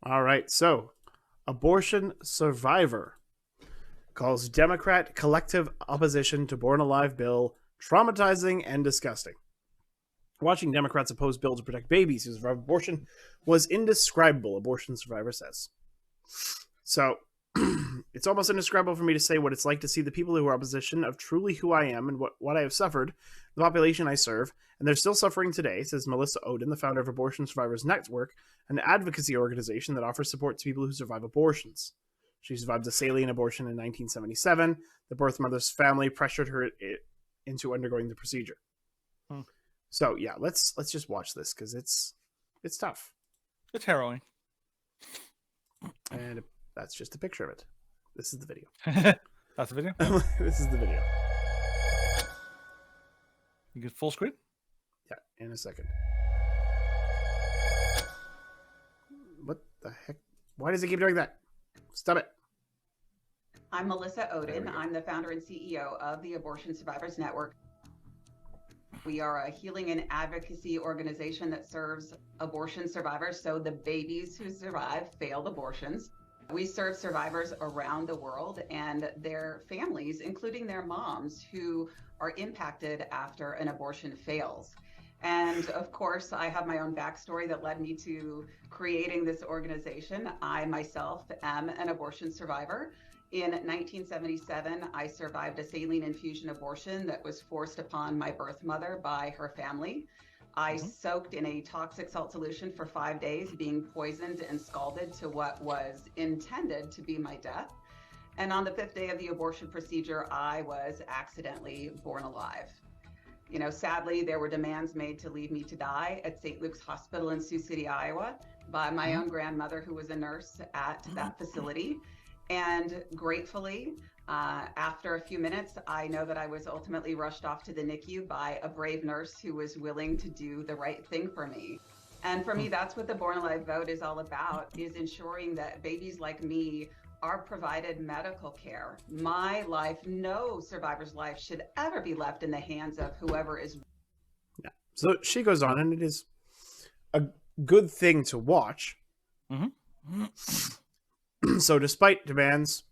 All right. So, abortion survivor calls Democrat collective opposition to Born Alive bill traumatizing and disgusting. Watching Democrats oppose bill to protect babies who survive abortion was indescribable, abortion survivor says. So, it's almost indescribable for me to say what it's like to see the people who are opposition of truly who I am and what I have suffered, the population I serve, and they're still suffering today, says Melissa Oden, the founder of Abortion Survivors Network, an advocacy organization that offers support to people who survive abortions. She survived a saline abortion in 1977. The birth mother's family pressured her into undergoing the procedure. So yeah, let's just watch this because it's tough. It's harrowing. And that's just a picture of it. This is the video. That's the video? This is the video. You get full screen? Yeah, in a second. What the heck? Why does it keep doing that? Stop it. I'm Melissa Oden. I'm the founder and CEO of the Abortion Survivors Network. We are a healing and advocacy organization that serves abortion survivors, so the babies who survive failed abortions. We serve survivors around the world and their families, including their moms, who are impacted after an abortion fails. And of course, I have my own backstory that led me to creating this organization. I myself am an abortion survivor. In 1977, I survived a saline infusion abortion that was forced upon my birth mother by her family. I soaked in a toxic salt solution for 5 days, being poisoned and scalded to what was intended to be my death. And on the 5th day of the abortion procedure, I was accidentally born alive. You know, sadly, there were demands made to leave me to die at St. Luke's Hospital in Sioux City, Iowa, by my own grandmother, who was a nurse at that facility. And gratefully, after a few minutes, I know that I was ultimately rushed off to the NICU by a brave nurse who was willing to do the right thing for me. And for me, that's what the Born Alive vote is all about, is ensuring that babies like me are provided medical care. My life, no survivor's life should ever be left in the hands of whoever is. Yeah. So she goes on, and it is a good thing to watch. So despite demands,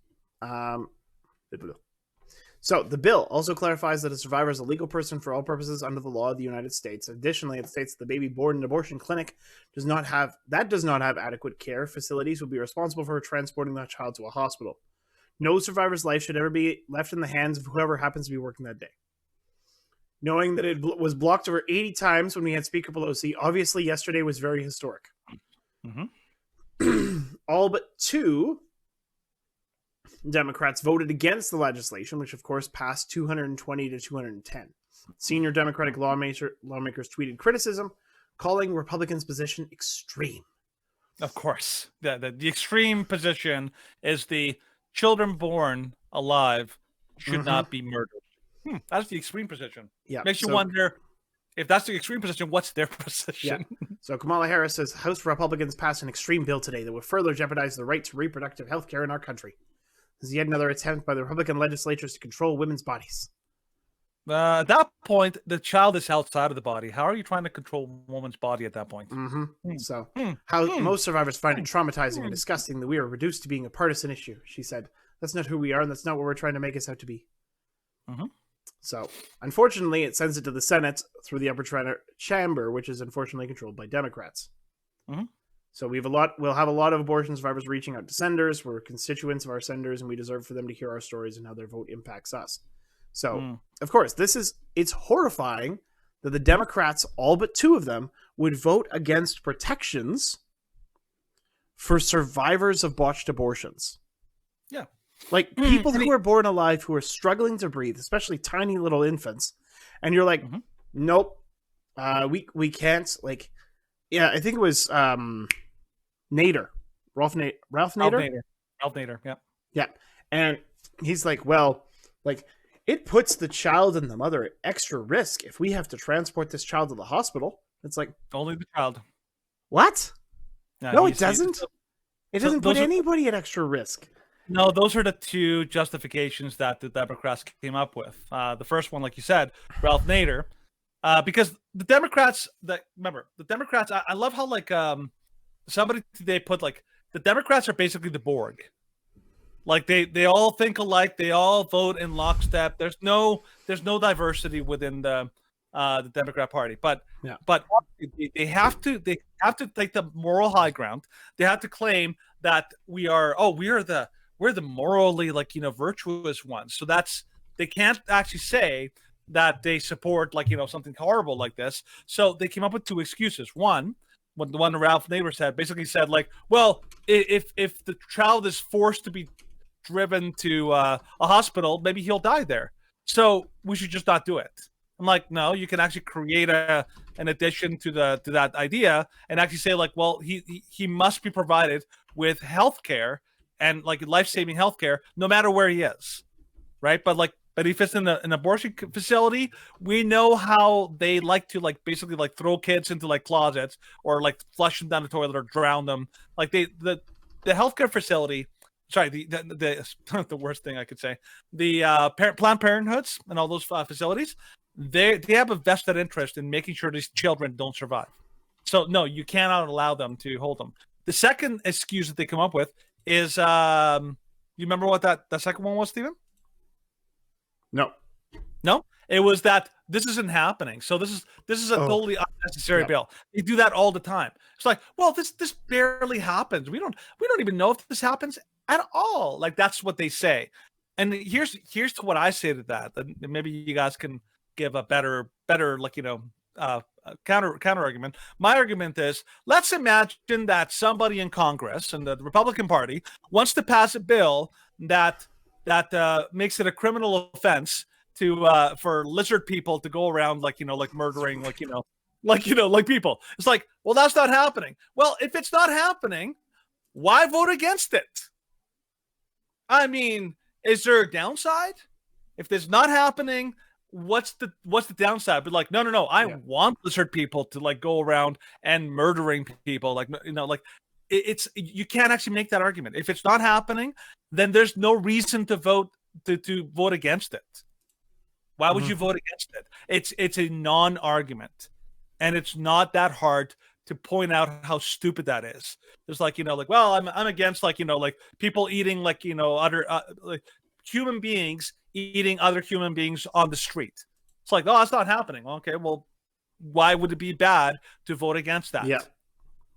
so the bill also clarifies that a survivor is a legal person for all purposes under the law of the United States. Additionally, it states the baby born in an abortion clinic does not have adequate care. Facilities will be responsible for transporting that child to a hospital. No survivor's life should ever be left in the hands of whoever happens to be working that day. Knowing that it was blocked over 80 times when we had Speaker Pelosi, obviously yesterday was very historic. All but 2 Democrats voted against the legislation, which of course passed 220 to 210. Senior Democratic lawmakers tweeted criticism, calling Republicans' position extreme. Of course. The extreme position is the children born alive should not be murdered. That's the extreme position. Yeah, Makes you wonder, if that's the extreme position, what's their position? Yeah. So Kamala Harris says House Republicans passed an extreme bill today that would further jeopardize the right to reproductive health care in our country. This is yet another attempt by the Republican legislatures to control women's bodies. At that point, the child is outside of the body. How are you trying to control a woman's body at that point? So, how most survivors find it traumatizing and disgusting that we are reduced to being a partisan issue, she said. That's not who we are, and that's not what we're trying to make us out to be. So, unfortunately, it sends it to the Senate through the upper chamber, which is unfortunately controlled by Democrats. So we'll have a lot of abortion survivors reaching out to senators. We're constituents of our senators, and we deserve for them to hear our stories and how their vote impacts us. So, of course, it's horrifying that the Democrats, all but 2 of them, would vote against protections for survivors of botched abortions. Yeah. Like people who are born alive, who are struggling to breathe, especially tiny little infants. And you're like, nope, we can't. Like, yeah, I think it was Nader. Ralph Nader? Ralph Nader, yeah. Yeah. And he's like, well, like, it puts the child and the mother at extra risk if we have to transport this child to the hospital. It's like... Only the child. What? No, it doesn't. It doesn't put anybody at extra risk. No, those are the 2 justifications that the Democrats came up with. The first one, like you said, Ralph Nader. Because the Democrats, I love how, like, somebody today put, like, the Democrats are basically the Borg. Like they all think alike. They all vote in lockstep. There's no diversity within the Democrat Party. But they have to take the moral high ground. They have to claim that we're the morally virtuous ones. So they can't actually say that they support something horrible like this. So they came up with two excuses. One, what the one Ralph Nader said, basically said well, if the child is forced to be driven to a hospital, maybe he'll die there. So we should just not do it. I'm like, no, you can actually create an addition to that idea and actually say well, he must be provided with healthcare and life-saving healthcare no matter where he is, right? But if it's in an abortion facility, we know how they like to basically throw kids into closets or flush them down the toilet or drown them. The healthcare facility. Sorry, the worst thing I could say. The Planned Parenthoods and all those facilities, they have a vested interest in making sure these children don't survive. So no, you cannot allow them to hold them. The second excuse that they come up with is, you remember what that second one was, Stephen? No, it was that this isn't happening. So this is a totally unnecessary bill. They do that all the time. It's well, this barely happens. We don't even know if this happens at all. That's what they say. And here's to what I say to that. And maybe you guys can give a better counter argument. My argument is, let's imagine that somebody in Congress and the Republican Party wants to pass a bill that makes it a criminal offense to for lizard people to go around murdering people. It's well, that's not happening. Well, if it's not happening, why vote against it? I mean, is there a downside? If it's not happening, what's the downside? But no, I want lizard people to go around and murdering people. It's you can't actually make that argument. If it's not happening, then there's no reason to vote against it. Why would you vote against it? It's a non-argument, and it's not that hard to point out how stupid that is. It's well, I'm against people eating other human beings eating other human beings on the street. It's that's not happening. Okay, well, why would it be bad to vote against that? Yeah.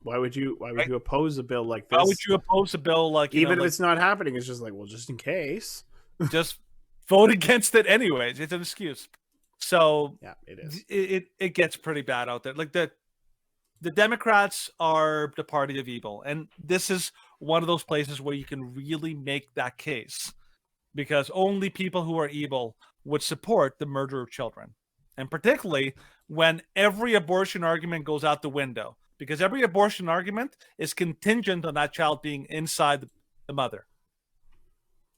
Why would you oppose a bill like this? Why would you oppose a bill even if it's not happening? It's just well, just in case. Just vote against it anyways. It's an excuse. So yeah, it is. It gets pretty bad out there. The Democrats are the party of evil, and this is one of those places where you can really make that case, because only people who are evil would support the murder of children, and particularly when every abortion argument goes out the window, because every abortion argument is contingent on that child being inside the mother.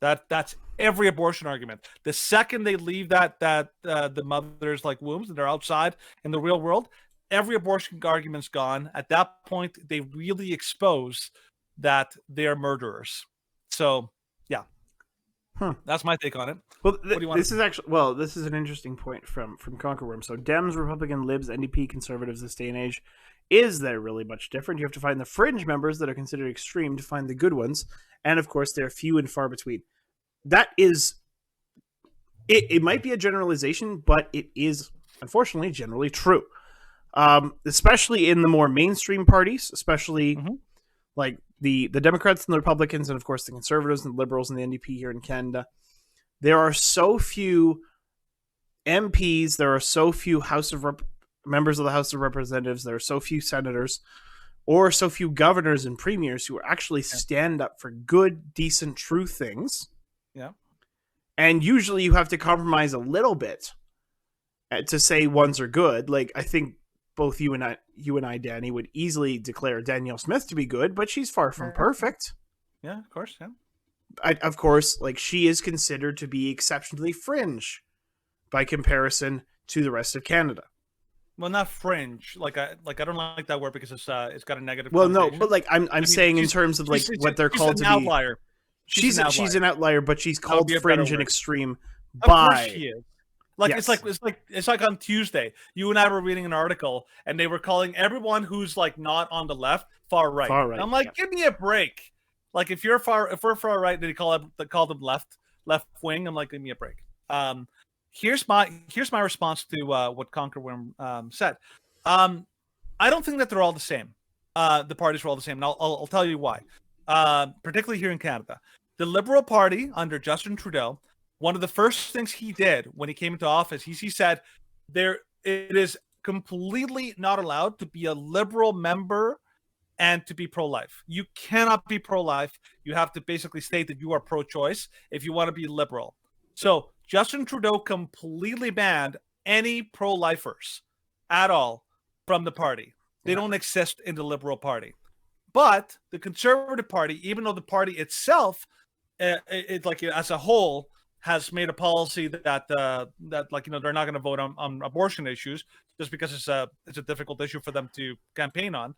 That's every abortion argument. The second they leave the mother's wombs and they're outside in the real world, every abortion argument's gone. At that point, they really expose that they are murderers. So, yeah, that's my take on it. Well, this is an interesting point from Conquerworm. So, Dems, Republican, Libs, NDP, Conservatives this day and age. Is there really much different? You have to find the fringe members that are considered extreme to find the good ones, and of course, they're few and far between. That is, it might be a generalization, but it is unfortunately generally true. Especially in the more mainstream parties, especially the Democrats and the Republicans, and of course the Conservatives and the Liberals and the NDP here in Canada. There are so few MPs, there are so few members of the House of Representatives, there are so few senators, or so few governors and premiers who actually stand up for good, decent, true things. Yeah. And usually you have to compromise a little bit to say ones are good. I think both you and I, Danny, would easily declare Danielle Smith to be good, but she's far from perfect. Yeah, of course. Yeah. Of course, she is considered to be exceptionally fringe by comparison to the rest of Canada. Well, not fringe. I don't like that word because it's got a negative. Well, no, but I'm saying in terms of what they're called to be. Outlier. She's an outlier, but she's called fringe and extreme Of course she is. Like Yes. it's like on Tuesday, you and I were reading an article, and they were calling everyone who's like not on the left far right. Far right. And I'm like, give me a break. Like if we're far right, they call them left wing. I'm like, give me a break. Here's my response to what Conquerworm said. I don't think that they're all the same. The parties are all the same, and I'll tell you why. Particularly here in Canada, the Liberal Party under Justin Trudeau, one of the first things he did when he came into office, he said it is completely not allowed to be a Liberal member and to be pro-life. You cannot be pro-life. You have to basically state that you are pro-choice if you want to be liberal. So Justin Trudeau completely banned any pro-lifers at all from the party. They don't exist in the Liberal Party. But the Conservative Party, even though the party itself, it like as a whole, has made a policy that like they're not going to vote on abortion issues just because it's a difficult issue for them to campaign on.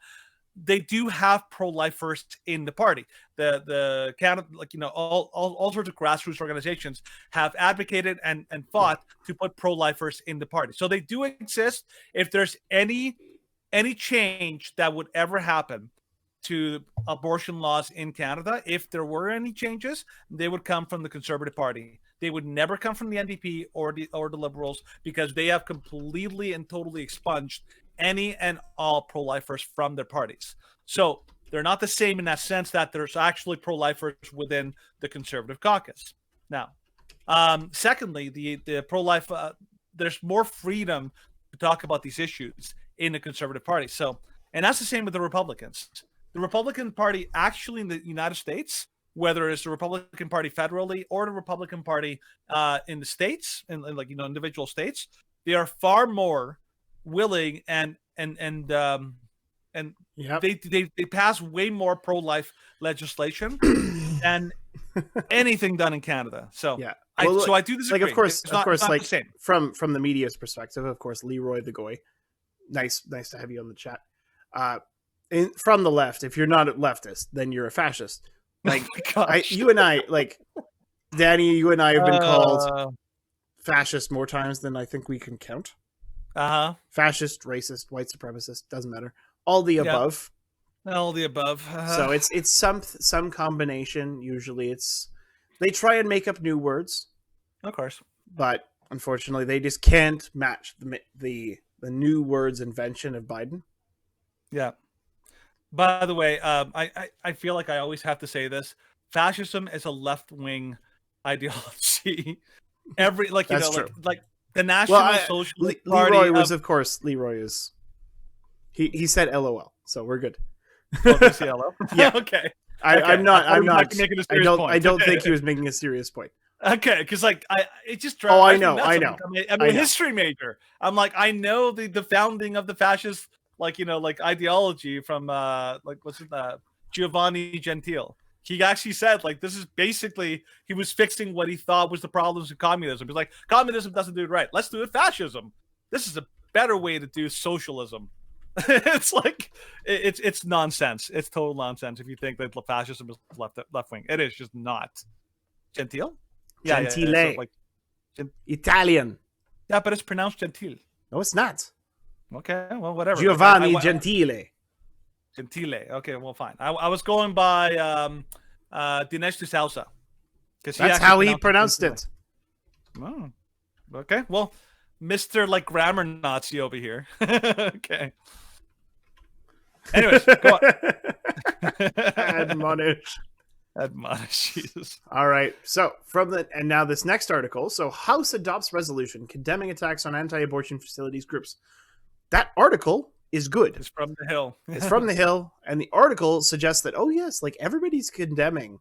They do have pro-lifers in the party. The Canada, all sorts of grassroots organizations have advocated and fought to put pro-lifers in the party. So they do exist. If there's any change that would ever happen to abortion laws in Canada, if there were any changes, they would come from the Conservative Party. They would never come from the NDP or the Liberals, because they have completely and totally expunged any and all pro-lifers from their parties. So they're not the same in that sense that there's actually pro-lifers within the Conservative caucus. Now, secondly, the pro-life, there's more freedom to talk about these issues in the Conservative Party. So, and that's the same with the Republicans. The Republican Party actually in the United States, whether it's the Republican Party federally or the Republican Party in the states, in individual states, they are far more willing and they pass way more pro-life legislation than anything done in Canada. So yeah, I do disagree. Like of course, like the from the media's perspective, of course, Leroy the Goy, nice to have you on the chat. From the left, if you're not a leftist, then you're a fascist. Like you and I, like Danny, you and I have been called fascist more times than I think we can count. Fascist, racist, white supremacist, doesn't matter. All the above. All the above. So it's some combination. Usually they try and make up new words. Of course. But unfortunately they just can't match the new words invention of Biden. Yeah. By the way, I feel like I always have to say this. Fascism is a left-wing ideology. That's true. Like the National Socialist Party. Leroy was, of course, Leroy is. He said LOL, so we're good. Oh, did he say LOL? Yeah. Okay. I'm not. I don't think point. he was making a serious point. Okay, because it just drives. Oh, I know. I'm a history major. I'm like, I know the founding of the fascist, ideology from Giovanni Gentile. He actually said, this is basically, he was fixing what he thought was the problems of communism. He's like, communism doesn't do it right. Let's do it fascism. This is a better way to do socialism. It's like, it's nonsense. It's total nonsense if you think that fascism is left wing. It is just not. Gentile? Yeah, Gentile. Yeah, so Italian. Yeah, but it's pronounced Gentile. No, it's not. Okay, well, whatever. Giovanni Gentile. Gentile. Okay, well, fine. I was going by Dinesh D'Souza. That's how he pronounced it. Oh, okay. Well, Mr. Grammar Nazi over here. Okay. Anyways, go on. Admonish. Jesus. All right. So and now this next article. So House adopts resolution condemning attacks on anti-abortion facilities groups. That article is good. It's from the Hill. It's from the Hill, and the article suggests that everybody's condemning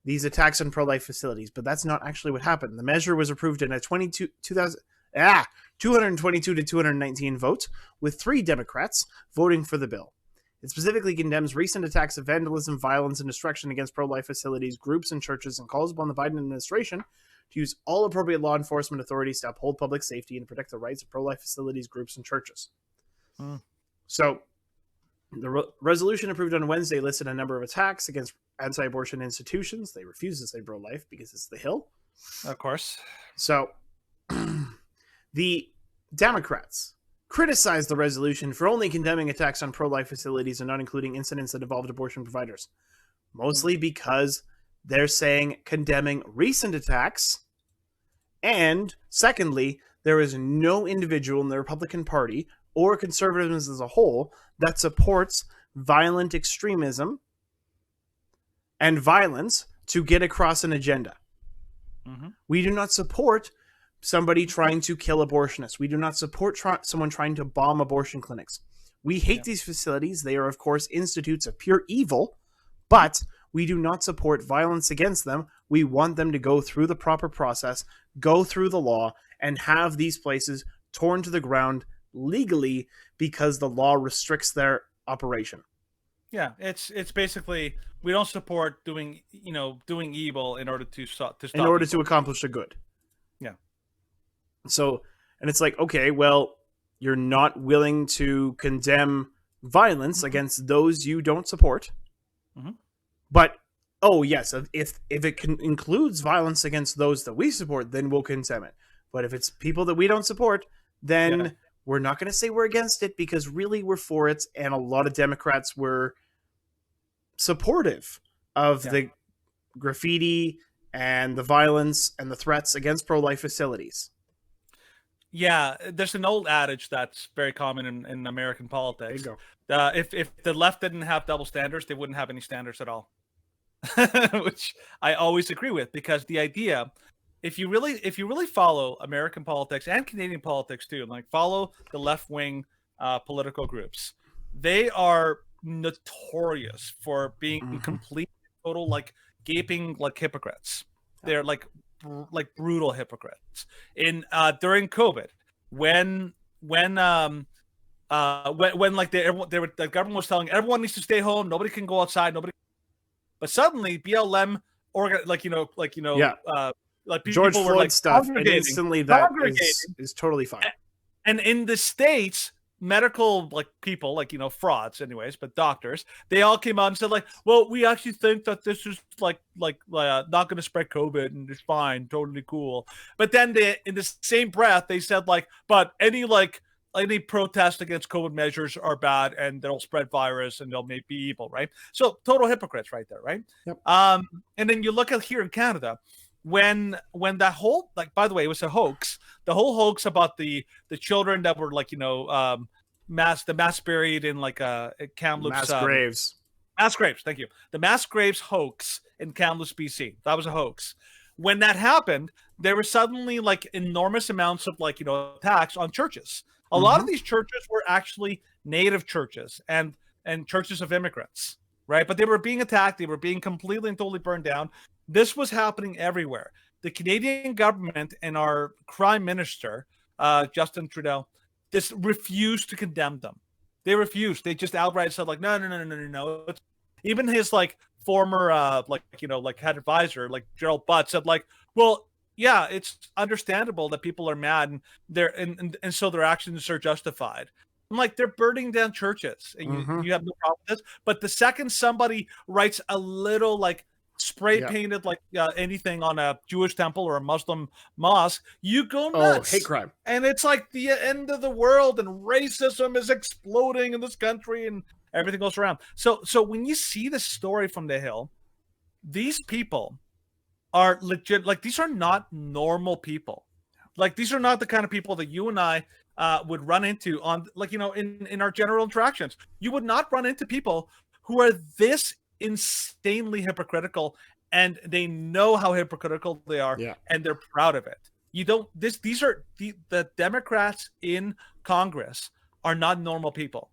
these attacks on pro-life facilities, but that's not actually what happened. The measure was approved in a 222 to 219 vote, with 3 Democrats voting for the bill. It specifically condemns recent attacks of vandalism, violence, and destruction against pro-life facilities, groups, and churches, and calls upon the Biden administration to use all appropriate law enforcement authorities to uphold public safety and protect the rights of pro-life facilities, groups, and churches. So, the resolution approved on Wednesday listed a number of attacks against anti-abortion institutions. They refuse to say pro-life because it's the Hill. Of course. So, The Democrats criticized the resolution for only condemning attacks on pro-life facilities and not including incidents that involved abortion providers, mostly because they're saying condemning recent attacks, and secondly, there is no individual in the Republican Party or conservatives as a whole that supports violent extremism and violence to get across an agenda. Mm-hmm. We do not support somebody trying to kill abortionists. We do not support someone trying to bomb abortion clinics. We hate these facilities. They are, of course, institutes of pure evil, but we do not support violence against them. We want them to go through the proper process, go through the law, and have these places torn to the ground legally because the law restricts their operation. Yeah, it's basically, we don't support doing evil in order to stop in order evil. To accomplish a good. Yeah. So, and it's like, okay, well, you're not willing to condemn violence against those you don't support. Mm-hmm. But, oh yes, if it includes violence against those that we support, then we'll condemn it. But if it's people that we don't support, then we're not going to say we're against it, because really we're for it. And a lot of Democrats were supportive of the graffiti and the violence and the threats against pro-life facilities. Yeah, there's an old adage that's very common in American politics. There you go. If the left didn't have double standards, they wouldn't have any standards at all. Which I always agree with, because the idea, if you really follow American politics and Canadian politics too, like follow the left-wing political groups, they are notorious for being complete, total, like gaping like hypocrites. They're like brutal hypocrites. In during COVID, when like the government was telling everyone needs to stay home, nobody can go outside, but suddenly BLM like people George were Floyd like stuff, and instantly that is totally fine. And in the States, medical people, frauds anyways, but doctors, they all came out and said well, we actually think that this is not going to spread COVID and it's fine, totally cool. But then in the same breath they said but any protest against COVID measures are bad and they'll spread virus and they'll be evil, right? So total hypocrites right there, right? Yep. And then you look at here in Canada, when that whole, by the way, it was a hoax. The whole hoax about the children that were mass buried in Kamloops. Mass graves. Mass graves, thank you. The mass graves hoax in Kamloops, BC. That was a hoax. When that happened, there were suddenly enormous amounts of attacks on churches. A lot of these churches were actually native churches and churches of immigrants, right? But they were being attacked. They were being completely and totally burned down. This was happening everywhere. The Canadian government and our Prime Minister, Justin Trudeau, refused to condemn them. They refused. They just outright said no. Even his former head advisor Gerald Butt said well, yeah, it's understandable that people are mad and so their actions are justified. I'm they're burning down churches and you have no problem with this. But the second somebody writes a little spray painted anything on a Jewish temple or a Muslim mosque, you go nuts. Oh, hate crime. And it's the end of the world, and racism is exploding in this country and everything goes around. So when you see the story from the Hill, these people are legit. These are not normal people. These are not the kind of people that you and I would run into on in our general interactions. You would not run into people who are this insanely hypocritical, and they know how hypocritical they are, and they're proud of it. These are the Democrats in Congress are not normal people.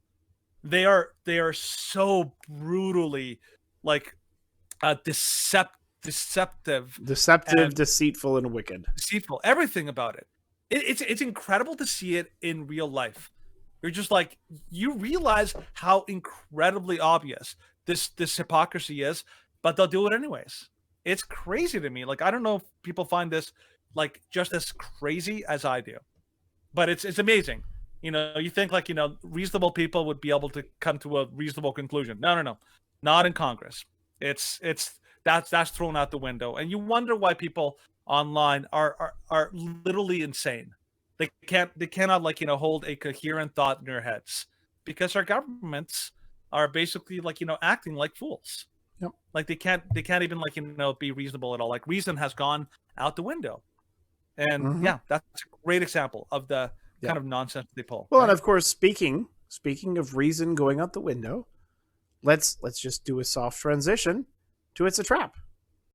They are so brutally deceptive, deceitful, and wicked. Deceitful, everything about it. It's incredible to see it in real life. You're just you realize how incredibly obvious this hypocrisy is, but they'll do it anyways. It's crazy to me. I don't know if people find this just as crazy as I do, but it's amazing. You think reasonable people would be able to come to a reasonable conclusion. No, not in Congress. That's thrown out the window, and you wonder why people online are literally insane. They cannot like hold a coherent thought in their heads because our governments are basically like acting like fools. Yep. Like they can't even like be reasonable at all. Like reason has gone out the window. And yeah, that's a great example of the kind of nonsense they pull. Well, right? And of course, speaking of reason going out the window, let's just do a soft transition to It's a Trap.